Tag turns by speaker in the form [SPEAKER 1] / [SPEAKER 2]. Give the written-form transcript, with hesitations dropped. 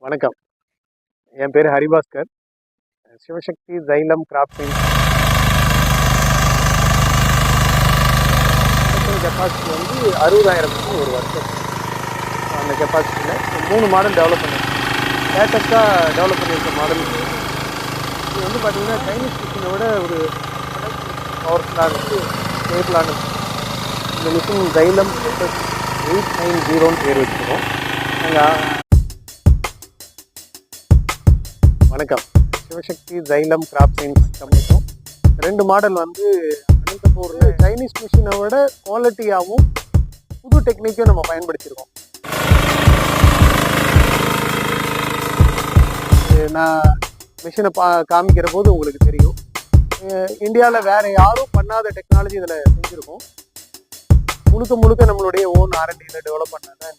[SPEAKER 1] வணக்கம். என் பேர் ஹரிபாஸ்கர். சிவசக்தி ஜைலம் கிராஃப்டிங் கெப்பாசிட்டி வந்து 60,000 ஒரு வருஷம். அந்த கெப்பாசிட்டியில் 3 மாடல் டெவலப் பண்ணியிருக்கோம். லேட்டஸ்ட்டாக டெவலப் பண்ணியிருக்க மாடல் இது வந்து பார்த்திங்கன்னா சைனீஸ் மிஷினை விட ஒரு பவர்ஃபுல்லானது, ஸ்டேபிளானது. இந்த மிஷின் ஜைலம் SS890 பேர் வச்சுருக்கோம். நாங்கள் வணக்கம். சிவசக்தி ஜைலம் கிராஃப்டிங் கம்பெனிக்கும் 2 மாடல் வந்து அனந்தபூரில் சைனீஸ் மிஷினை விட குவாலிட்டியாகவும் புது டெக்னிக்கும் நம்ம பயன்படுத்தியிருக்கோம். நான் மிஷினை காமிக்கிற போது உங்களுக்கு தெரியும், இந்தியாவில் வேறு யாரும் பண்ணாத டெக்னாலஜி இதில் செஞ்சுருக்கோம். முழுக்க நம்மளுடைய ஓன் R&Dயில் டெவலப் பண்ணாதான்